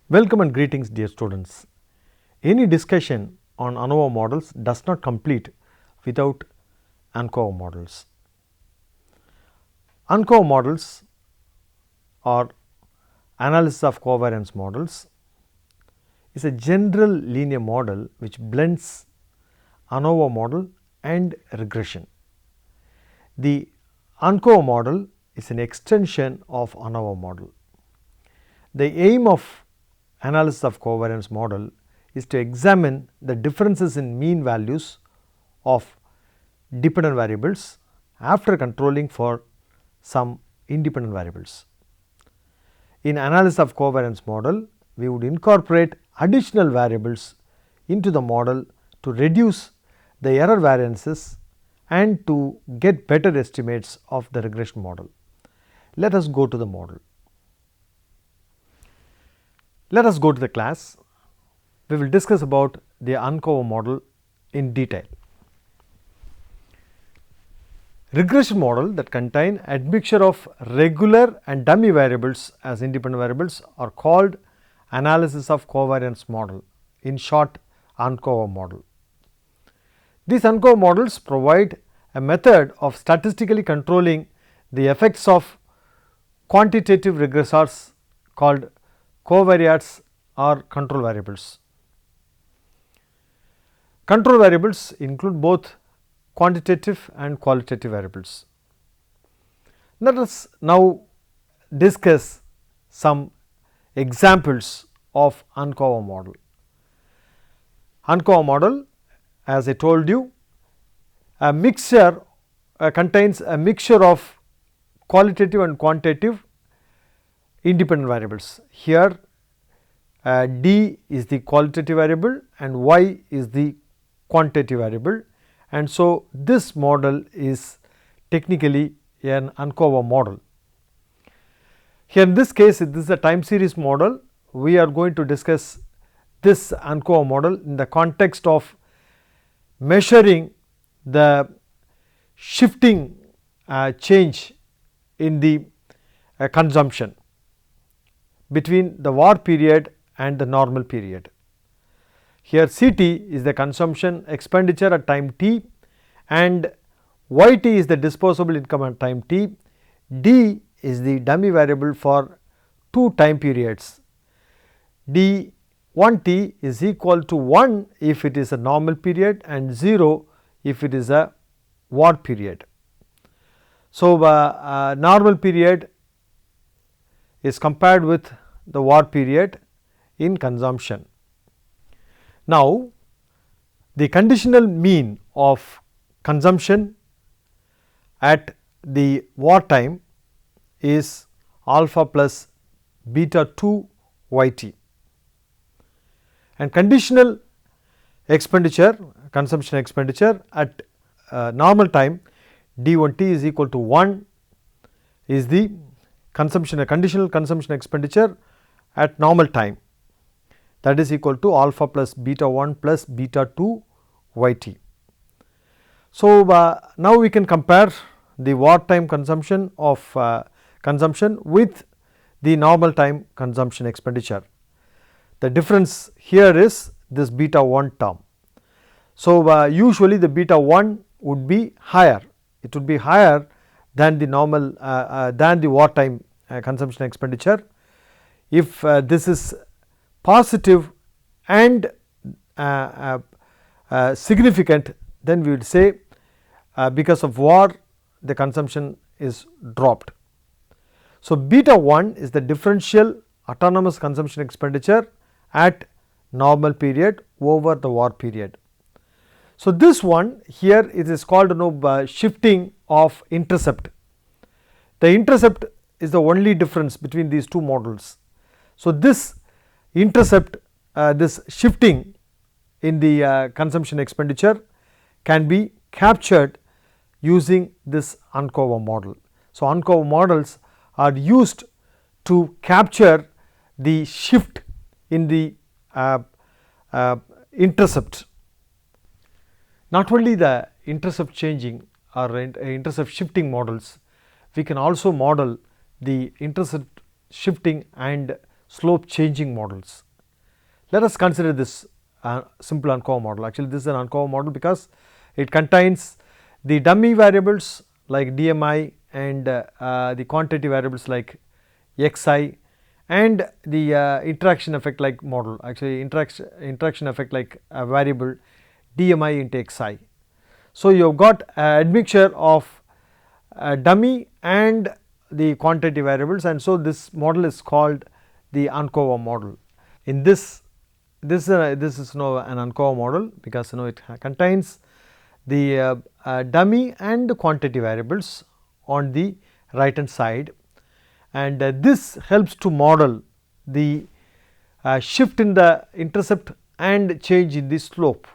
Welcome and greetings, dear students. Any discussion on ANCOVA models does not complete without ANCOVA models. ANCOVA models or analysis of covariance models is a general linear model which blends ANCOVA model and regression. The ANCOVA model is an extension of ANCOVA model. The aim of analysis of covariance model is to examine the differences in mean values of dependent variables after controlling for some independent variables. In analysis of covariance model, we would incorporate additional variables into the model to reduce the error variances and to get better estimates of the regression model. Let us go to the model. Let us go to the class. We will discuss about the ANCOVA model in detail. Regression model that contain admixture of regular and dummy variables as independent variables are called analysis of covariance model, in short ANCOVA model. These ANCOVA models provide a method of statistically controlling the effects of quantitative regressors called covariates or control variables. Control variables include both quantitative and qualitative variables. Let us now discuss some examples of ANCOVA model. ANCOVA model, as I told you, a mixture contains a mixture of qualitative and quantitative independent variables. Here d is the qualitative variable and y is the quantitative variable, and so this model is technically an ANCOVA model. Here in this case, this is a time series model. We are going to discuss this ANCOVA model in the context of measuring the shifting change in the consumption between the war period and the normal period. Here CT is the consumption expenditure at time t and YT is the disposable income at time t. D is the dummy variable for two time periods. D1t is equal to 1 if it is a normal period and 0 if it is a war period. So, normal period is compared with the war period in consumption. Now, the conditional mean of consumption at the war time is alpha plus beta 2 YT, and conditional expenditure, consumption expenditure at normal time D1t is equal to 1 is the consumption, conditional consumption expenditure at normal time, that is equal to alpha plus beta 1 plus beta 2 YT. So, now we can compare the wartime consumption of consumption with the normal time consumption expenditure. The difference here is this beta 1 term. So, usually the beta 1 would be higher, it would be higher than the normal than the wartime consumption expenditure. If this is positive and significant, then we would say because of war the consumption is dropped. So, beta 1 is the differential autonomous consumption expenditure at normal period over the war period. So, this one here it is called shifting of intercept. The intercept is the only difference between these two models. So, this intercept, this shifting in the consumption expenditure can be captured using this ANCOVA model. So, ANCOVA models are used to capture the shift in the intercept. Not only the intercept changing or intercept shifting models, we can also model the intercept shifting and slope changing models. Let us consider this simple ANCOVA model. Actually, this is an ANCOVA model because it contains the dummy variables like DMI and the quantitative variables like XI and the interaction effect like model. Actually, interaction effect like a variable DMI into XI. So, you have got a admixture of dummy and the quantitative variables, and so this model is called the ANCOVA model. In this is an ANCOVA model because it contains the dummy and the quantitative variables on the right hand side, and this helps to model the shift in the intercept and change in the slope.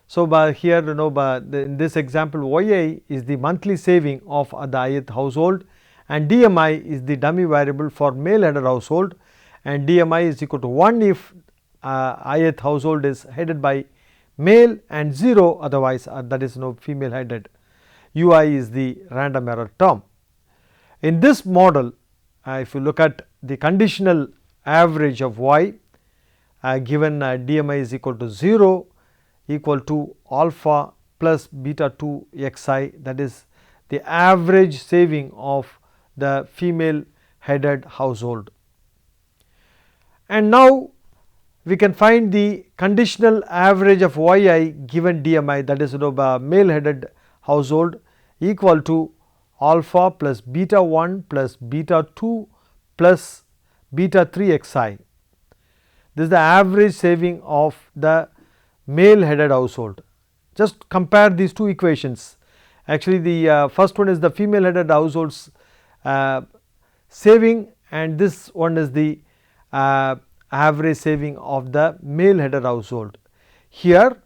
So, by here in this example yi is the monthly saving of the ith household, and DMI is the dummy variable for male headed household, and DMI is equal to 1 if ith household is headed by male and 0 otherwise, that is female headed. UI is the random error term. In this model, if you look at the conditional average of y given DMI is equal to 0 equal to alpha plus beta 2 xi, that is the average saving of the female headed household. And now we can find the conditional average of yi given DMI, that is male headed household, equal to alpha plus beta 1 plus beta 2 plus beta 3 xi. This is the average saving of the male headed household. Just compare these two equations. Actually, the first one is the female headed households saving, and this one is the average saving of the male headed household. Here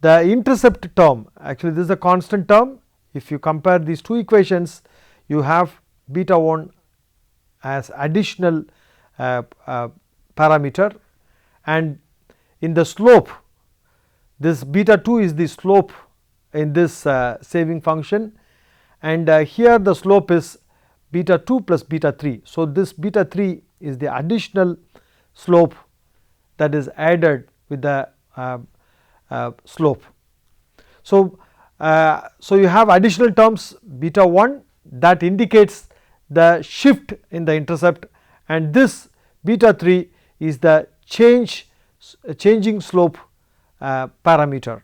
the intercept term, actually this is a constant term. If you compare these two equations, you have beta 1 as additional parameter, and in the slope, this beta 2 is the slope in this saving function, and here the slope is beta 2 plus beta 3. So, this beta 3 is the additional slope that is added with the slope. So, you have additional terms beta 1 that indicates the shift in the intercept, and this beta 3 is the changing slope parameter.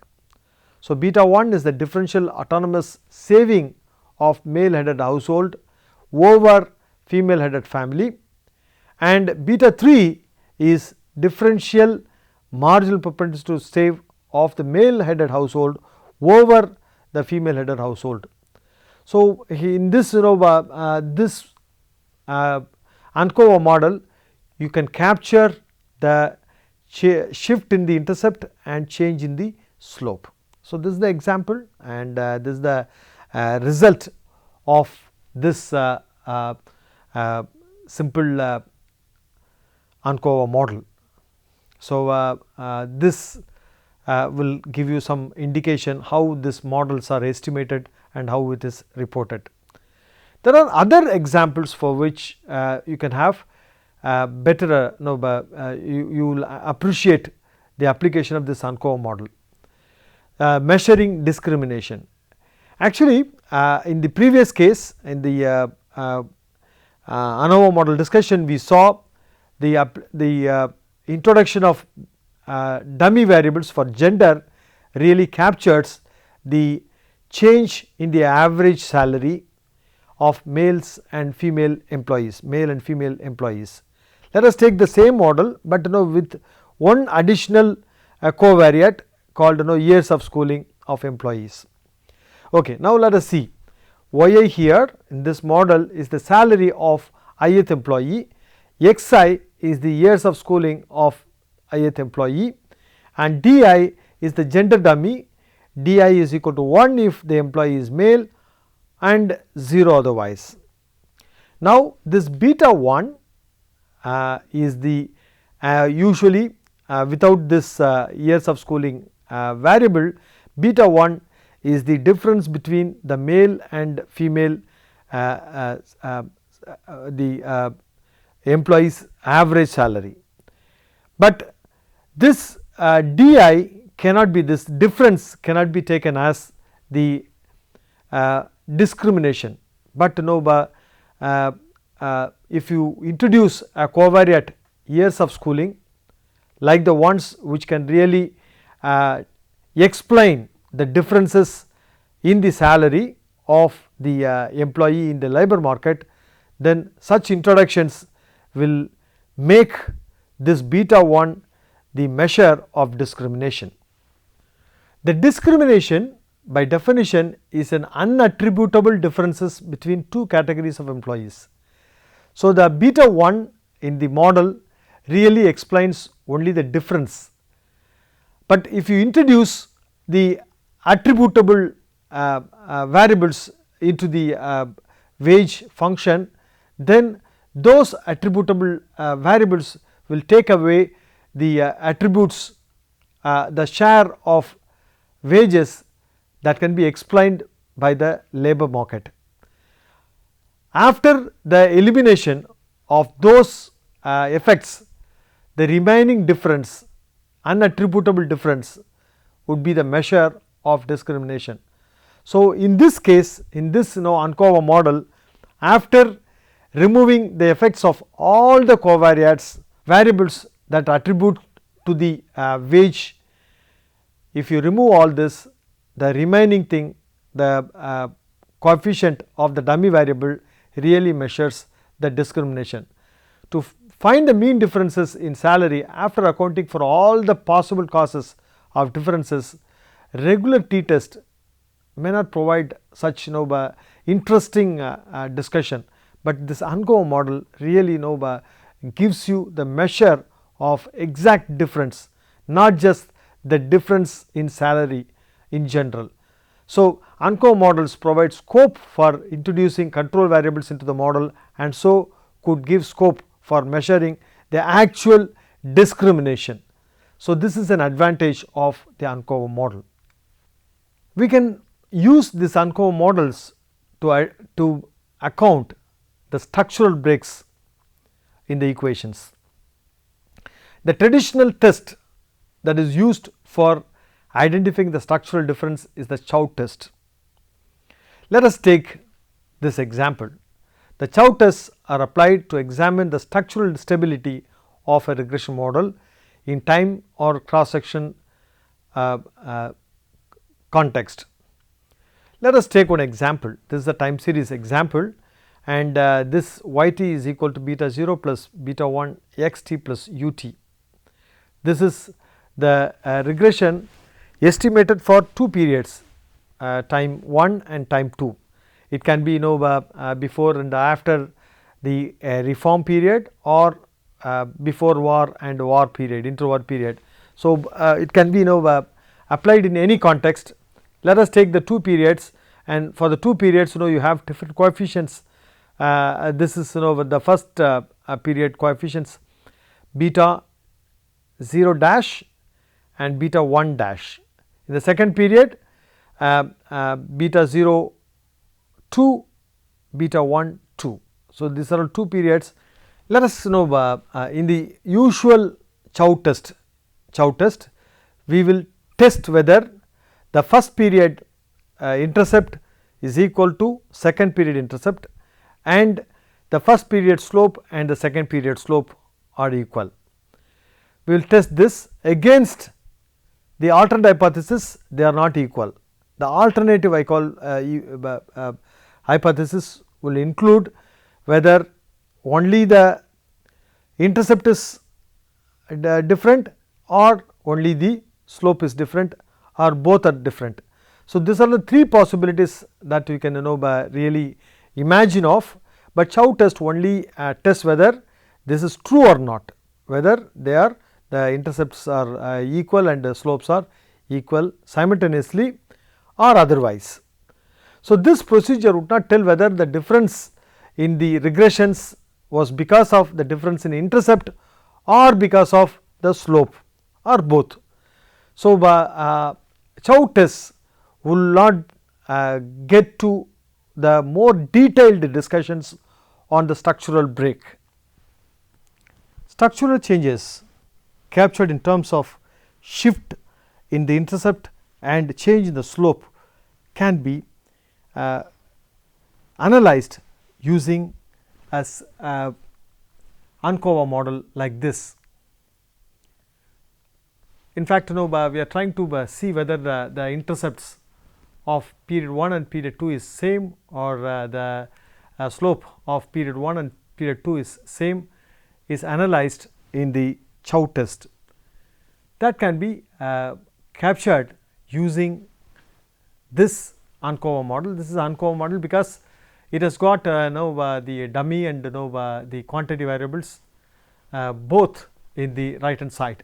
So, beta 1 is the differential autonomous saving of male headed household over female headed family, and beta 3 is differential marginal propensity to save of the male headed household over the female headed household. So, in this this ANCOVA model, you can capture the shift in the intercept and change in the slope. So, this is the example, and this is the result of this simple ANCOVA model. So, this will give you some indication how these models are estimated and how it is reported. There are other examples for which you can have better you will appreciate the application of this ANCOVA model. Measuring discrimination. Actually, in the previous case, in the ANCOVA model discussion, we saw the introduction of dummy variables for gender really captures the change in the average salary of males and female employees, male and female employees. Let us take the same model, but with one additional covariate called years of schooling of employees. Okay, now let us see. yi here in this model is the salary of ith employee, xi is the years of schooling of ith employee, and di is the gender dummy. Di is equal to 1 if the employee is male and 0 otherwise. Now, this beta 1 is the usually without this years of schooling variable, beta 1 is the difference between the male and female employee's average salary. But this DI cannot be, this difference cannot be taken as the discrimination, but if you introduce a covariate years of schooling like the ones which can really explain the differences in the salary of the employee in the labor market, then such introductions will make this beta 1 the measure of discrimination. The discrimination by definition is an unattributable differences between two categories of employees. So, the beta 1 in the model really explains only the difference, but if you introduce the attributable variables into the wage function, then those attributable variables will take away the attributes, the share of wages that can be explained by the labor market. After the elimination of those effects, the remaining difference, unattributable difference, would be the measure of discrimination. So, in this case, in this ANCOVA model, after removing the effects of all the covariates variables that attribute to the wage, if you remove all this, the remaining thing, the coefficient of the dummy variable really measures the discrimination. To find the mean differences in salary after accounting for all the possible causes of differences, regular t-test may not provide such interesting discussion, but this ANCOVA model really gives you the measure of exact difference, not just the difference in salary in general. So, ANCOVA models provide scope for introducing control variables into the model, and so could give scope for measuring the actual discrimination. So, this is an advantage of the ANCOVA model. We can use these ANCOVA models to account the structural breaks in the equations. The traditional test that is used for identifying the structural difference is the Chow test. Let us take this example. The Chow tests are applied to examine the structural stability of a regression model in time or cross section context. Let us take one example. This is a time series example, and this yt is equal to beta 0 plus beta 1 xt plus ut. This is the regression estimated for two periods, time 1 and time 2. It can be before and after the reform period, or before war and war period, interwar period. So, it can be applied in any context. Let us take the two periods, and for the two periods you have different coefficients. This is the first period coefficients beta 0 dash and beta 1 dash. In the second period beta 0 2, beta 1 2. So, these are two periods. Let us in the usual Chow test, we will test whether the first period intercept is equal to second period intercept, and the first period slope and the second period slope are equal. We will test this against the alternate hypothesis, they are not equal. The alternative I call hypothesis will include whether only the intercept is different, or only the slope is different, or both are different. So, these are the three possibilities that you can really imagine of, but Chow test only tests whether this is true or not, whether they are the intercepts are equal and the slopes are equal simultaneously or otherwise. So, this procedure would not tell whether the difference in the regressions was because of the difference in intercept or because of the slope, or both. So, Chow tests will not get to the more detailed discussions on the structural break. structural changes captured in terms of shift in the intercept and change in the slope can be analyzed using as ANCOVA model like this. In fact, we are trying to see whether the intercepts of period 1 and period 2 is same, or the slope of period 1 and period 2 is same, is analyzed in the Chow test. That can be captured using this ANCOVA model. This is ANCOVA model because it has got the dummy and the quantity variables both in the right hand side.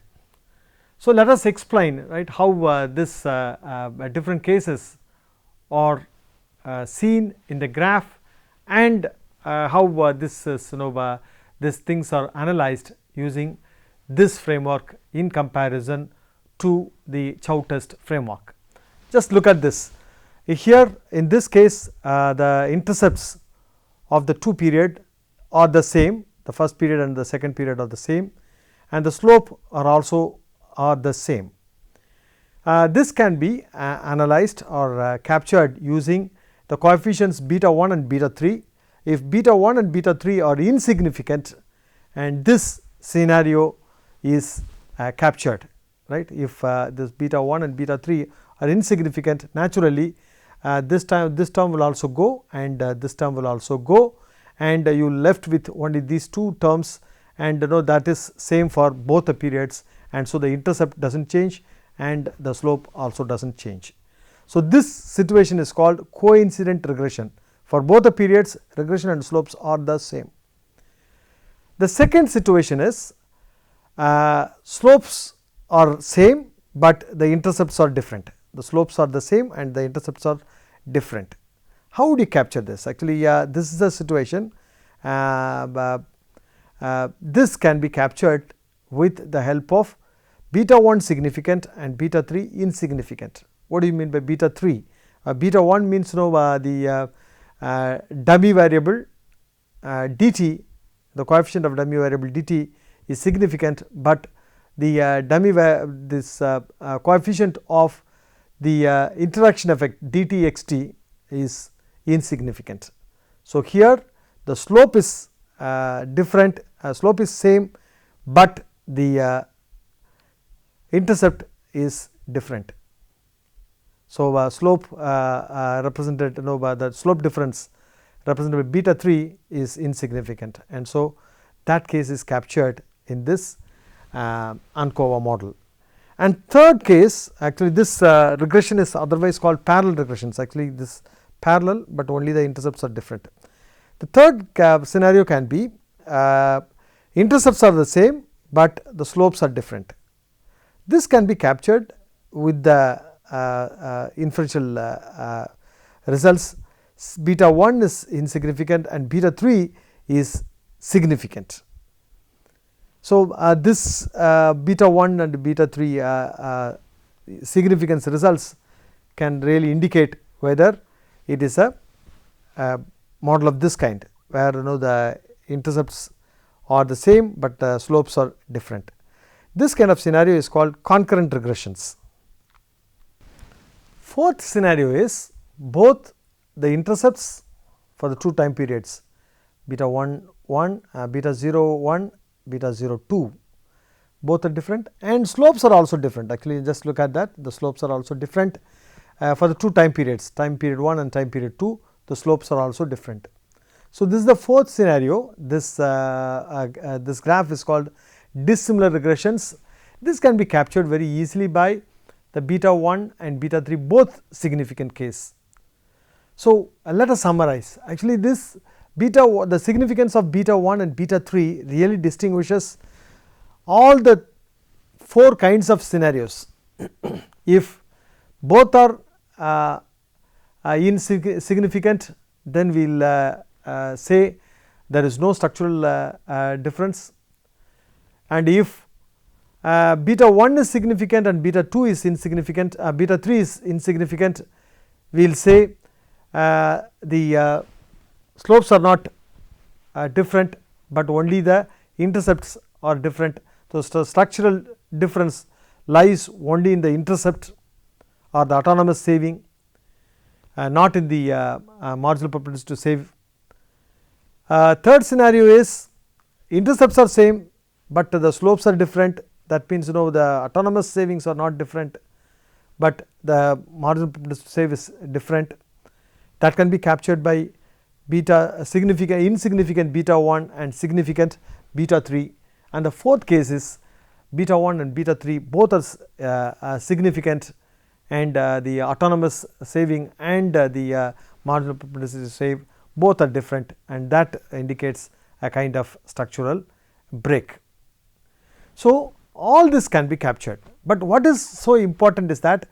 So, let us explain how this different cases are seen in the graph, and how this is these things are analyzed using this framework in comparison to the Chow test framework. Just look at this. Here in this case, the intercepts of the two period are the same, the first period and the second period are the same, and the slope are also the same. This can be analyzed or captured using the coefficients beta 1 and beta 3. If beta 1 and beta 3 are insignificant, and this scenario is captured, right. If this beta 1 and beta 3 are insignificant, naturally this term will also go, and this term will also go, and you left with only these two terms, and that is same for both the periods, and so the intercept does not change and the slope also does not change. So, this situation is called coincident regression. For both the periods, regression and slopes are the same. The second situation is slopes are same, but the intercepts are different. The slopes are the same and the intercepts are different. How would you capture this? Actually, this is a situation. This can be captured with the help of beta 1 significant and beta 3 insignificant. What do you mean by beta 3? Beta 1 means the dummy variable dt, the coefficient of dummy variable dt is significant, but the dummy coefficient of the interaction effect dt xt is insignificant. So, here the slope is different, slope is same, but the intercept is different. So, slope represented by the slope difference represented by beta 3 is insignificant, and so that case is captured in this ANCOVA model. And third case, actually this regression is otherwise called parallel regressions. Actually, this parallel, but only the intercepts are different. The third scenario can be intercepts are the same, but the slopes are different. This can be captured with the inferential results. Beta 1 is insignificant and beta 3 is significant. So, this beta 1 and beta 3 significance results can really indicate whether it is a model of this kind, where the intercepts are the same, but the slopes are different. This kind of scenario is called concurrent regressions. Fourth scenario is both the intercepts for the two time periods beta 1 1, beta 0 1, beta 0 2, both are different, and slopes are also different. Actually, just look at that, the slopes are also different for the two time periods, time period 1 and time period 2, the slopes are also different. So, this is the fourth scenario. This this graph is called dissimilar regressions. This can be captured very easily by the beta 1 and beta 3 both significant case. So, let us summarize. Actually, this the significance of beta 1 and beta 3 really distinguishes all the four kinds of scenarios. If both are insignificant, then we will say there is no structural difference, and if beta 1 is significant and beta 2 is insignificant, beta 3 is insignificant, we will say the slopes are not different, but only the intercepts are different. So, structural difference lies only in the intercept or the autonomous saving, not in the marginal propensity to save. Third scenario is intercepts are same, but the slopes are different. That means, the autonomous savings are not different, but the marginal propensity to save is different. That can be captured by beta insignificant beta 1 and significant beta 3, and the fourth case is beta 1 and beta 3 both are significant, and the autonomous saving and the marginal propensity to save both are different, and that indicates a kind of structural break. So, all this can be captured, but what is so important is that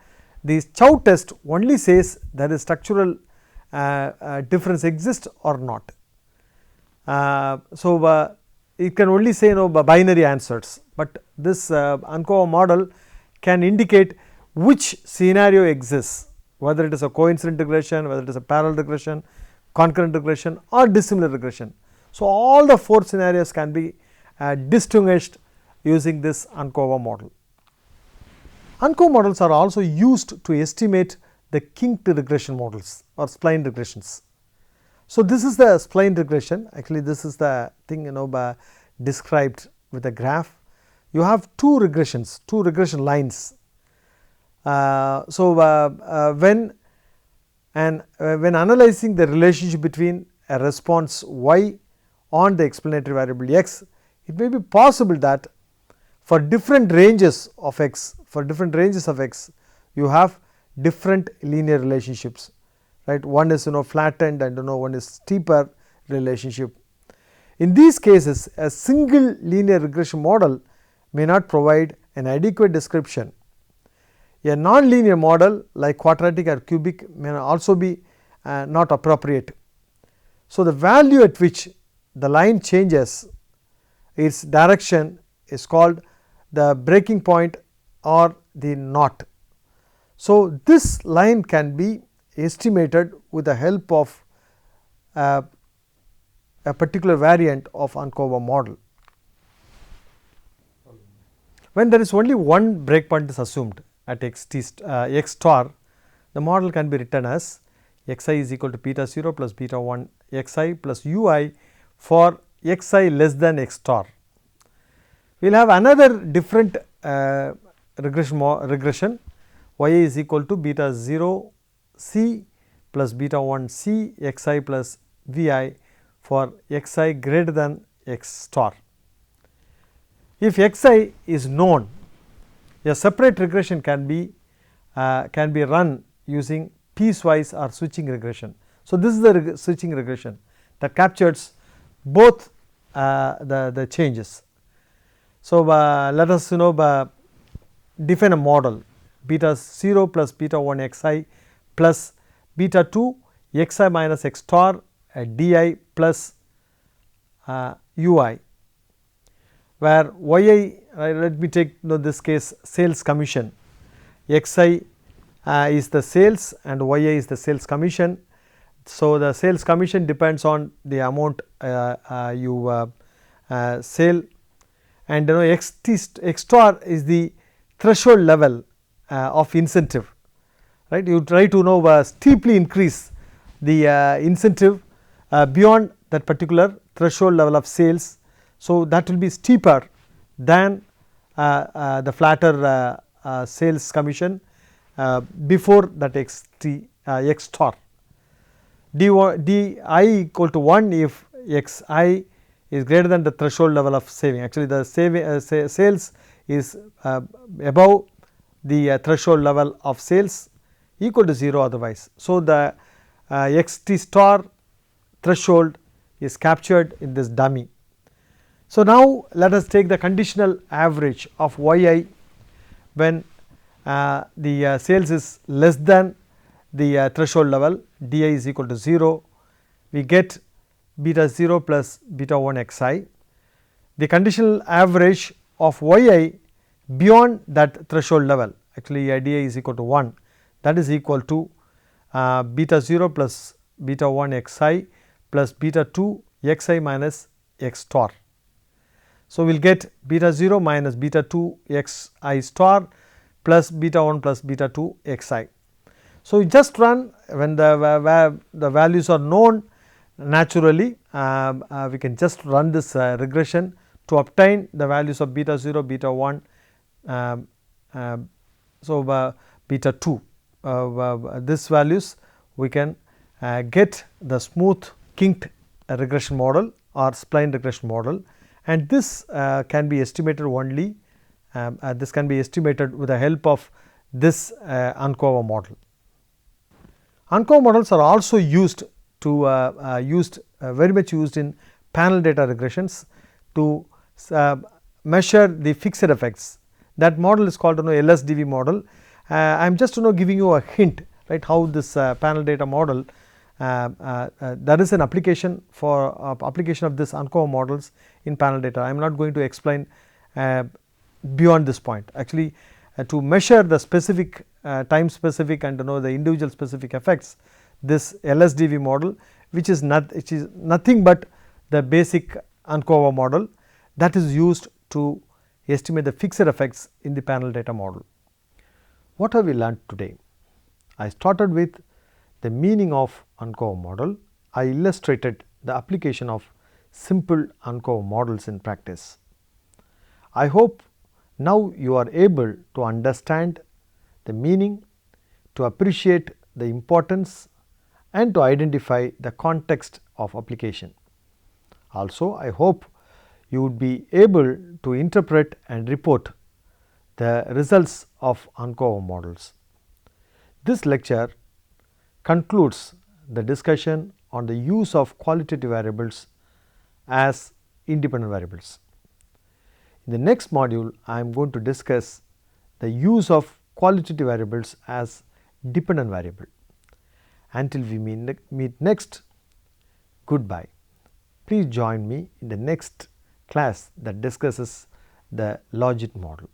the Chow test only says there is structural difference exists or not. So, it can only say binary answers, but this ANCOVA model can indicate which scenario exists, whether it is a coincident regression, whether it is a parallel regression, concurrent regression or dissimilar regression. So, all the 4 scenarios can be distinguished using this ANCOVA model. ANCOVA models are also used to estimate the kinked regression models or spline regressions. So, this is the spline regression. Actually, this is the thing described with a graph. You have two regression lines. When analyzing the relationship between a response y on the explanatory variable x, it may be possible that for different ranges of x, you have different linear relationships, right. One is flattened and one is steeper relationship. In these cases, a single linear regression model may not provide an adequate description. A non-linear model like quadratic or cubic may also be not appropriate. So, the value at which the line changes its direction is called the breaking point or the knot. So, this line can be estimated with the help of a particular variant of ANCOVA model. When there is only one breakpoint is assumed at x star, the model can be written as xi is equal to beta 0 plus beta 1 xi plus ui for xi less than x star. We will have another different regression y is equal to beta 0 c plus beta 1 c xi plus vi for xi greater than x star. If xi is known, a separate regression can be run using piecewise or switching regression. So, this is the switching regression that captures both the changes. So, let us define a model beta 0 plus beta 1 xi plus beta 2 xi minus x star di plus ui, where yi, let me take this case sales commission, xi is the sales and yi is the sales commission. So, the sales commission depends on the amount you sell, and x star is the threshold level of incentive, right. You try to steeply increase the incentive beyond that particular threshold level of sales. So, that will be steeper than the flatter sales commission before that x star. Di equal to 1 if xi is greater than the threshold level of saving. Actually, the sales is above the threshold level of sales equal to 0 otherwise. So, the xt star threshold is captured in this dummy. So, now let us take the conditional average of yi when the sales is less than the threshold level, di is equal to 0, we get beta 0 plus beta 1 xi. The conditional average of yi beyond that threshold level, actually di is equal to 1, that is equal to beta 0 plus beta 1 xi plus beta 2 xi minus x star. So, we will get beta 0 minus beta 2 x I star plus beta 1 plus beta 2 x I. So, you just run when the values are known naturally, we can just run this regression to obtain the values of beta 0, beta 1, beta 2. These values we can get the smooth kinked regression model or spline regression model, and this can be estimated only this can be estimated with the help of this ANCOVA model. ANCOVA models are also used to very much used in panel data regressions to measure the fixed effects. That model is called LSDV model. I am just giving you a hint, right, how this panel data model there is an application for application of this ANCOVA models in panel data. I am not going to explain beyond this point. Actually, to measure the specific time specific and the individual specific effects, this LSDV model, which is nothing but the basic ANCOVA model that is used to estimate the fixed effects in the panel data model. What have we learned today? I started with the meaning of ANCOVA model. I illustrated the application of simple ANCOVA models in practice. I hope now you are able to understand the meaning, to appreciate the importance and to identify the context of application. Also, I hope you would be able to interpret and report the results of ANCOVA models. This lecture concludes the discussion on the use of qualitative variables as independent variables. In the next module, I am going to discuss the use of qualitative variables as dependent variable. Until we meet next, goodbye. Please join me in the next class that discusses the logit model.